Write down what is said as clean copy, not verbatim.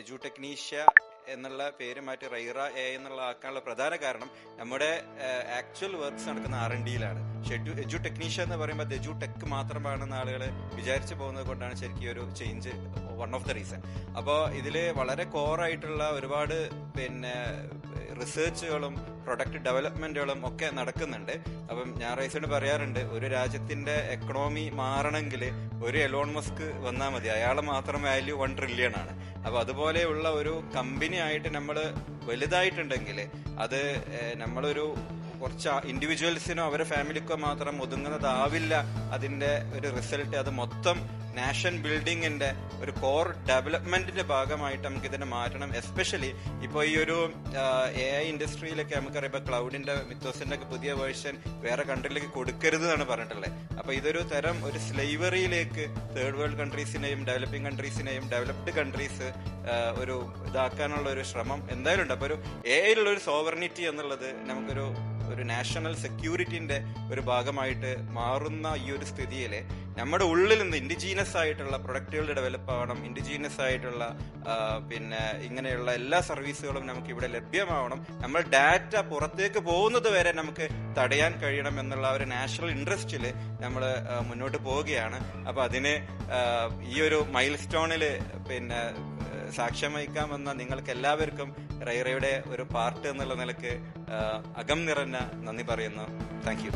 എജുടെക്നീഷ്യ എന്നുള്ള പേര് മാറ്റി റൈറ എ എന്നുള്ള ആക്കാനുള്ള പ്രധാന കാരണം നമ്മുടെ ആക്ച്വൽ വർക്ക്സ് നടക്കുന്ന R&Dയിലാണ്. എജു ടെക്നീഷ്യ എന്ന് പറയുമ്പോൾ അത് എജു ടെക് മാത്രമാണെന്ന് ആളുകൾ വിചാരിച്ചു പോകുന്നത് കൊണ്ടാണ് ശരിക്കും ഒരു change one of the reason. അപ്പോൾ ഇതിൽ വളരെ കോറായിട്ടുള്ള ഒരുപാട് റിസർച്ചുകളും പ്രൊഡക്റ്റ് ഡെവലപ്മെന്റുകളും ഒക്കെ നടക്കുന്നുണ്ട്. അപ്പം ഞാൻ റൈസോട് പറയാറുണ്ട്, ഒരു രാജ്യത്തിന്റെ എക്കണോമി മാറണമെങ്കിൽ ഒരു എലോൺ മസ്ക് വന്നാൽ മതി, അയാളെ മാത്രം വാല്യൂ 1 ട്രില്യൺ ആണ്. അപ്പൊ അതുപോലെയുള്ള ഒരു കമ്പനി ആയിട്ട് നമ്മൾ വലുതായിട്ടുണ്ടെങ്കിൽ അത് നമ്മളൊരു കുറച്ച് ഇൻഡിവിജ്വൽസിനോ അവരുടെ ഫാമിലിക്കോ മാത്രം ഒതുങ്ങുന്നതാവില്ല അതിന്റെ ഒരു റിസൾട്ട്. അത് മൊത്തം നാഷൻ ബിൽഡിങ്ങിന്റെ ഒരു കോർ ഡെവലപ്മെന്റിന്റെ ഭാഗമായിട്ട് നമുക്ക് ഇതിനെ മാറ്റണം. എസ്പെഷ്യലി ഇപ്പോൾ ഈ ഒരു AI ഇൻഡസ്ട്രിയിലൊക്കെ നമുക്കറിയാം, ഇപ്പൊ ക്ലൗഡിന്റെ മിത്തോസിന്റെ ഒക്കെ പുതിയ വേർഷൻ വേറെ കൺട്രിയിലേക്ക് കൊടുക്കരുത് എന്നാണ് പറഞ്ഞിട്ടുള്ളത്. അപ്പൊ ഇതൊരു തരം ഒരു സ്ലേവറിയിലേക്ക് തേർഡ് വേൾഡ് കൺട്രീസിനെയും ഡെവലപ്പിംഗ് കൺട്രീസിനെയും ഡെവലപ്ഡ് കൺട്രീസ് ഒരു ഇതാക്കാനുള്ള ഒരു ശ്രമം എന്തായാലും ഉണ്ട്. അപ്പൊ ഒരു AI ഒരു സോവർണിറ്റി എന്നുള്ളത് നമുക്കൊരു നാഷണൽ സെക്യൂരിറ്റിന്റെ ഒരു ഭാഗമായിട്ട് മാറുന്ന ഈ ഒരു സ്ഥിതിയിൽ നമ്മുടെ ഉള്ളിൽ നിന്ന് ഇൻഡിജീനസ് ആയിട്ടുള്ള പ്രൊഡക്റ്റുകൾ ഡെവലപ്പ് ആവണം. ഇൻഡിജീനസ് ആയിട്ടുള്ള ഇങ്ങനെയുള്ള എല്ലാ സർവീസുകളും നമുക്ക് ഇവിടെ ലഭ്യമാവണം. നമ്മൾ ഡാറ്റ പുറത്തേക്ക് പോകുന്നത് വരെ നമുക്ക് തടയാൻ കഴിയണം എന്നുള്ള ഒരു നാഷണൽ ഇൻട്രസ്റ്റിൽ നമ്മൾ മുന്നോട്ട് പോവുകയാണ്. അപ്പൊ അതിന് ഈ ഒരു മൈൽ സ്റ്റോണിൽ സാക്ഷ്യം വഹിക്കാമെന്ന നിങ്ങൾക്ക് എല്ലാവർക്കും റൈറയുടെ ഒരു പാർട്ട് എന്നുള്ള നിലക്ക് അകം നിറഞ്ഞ നന്ദി പറയുന്നു. Thank you.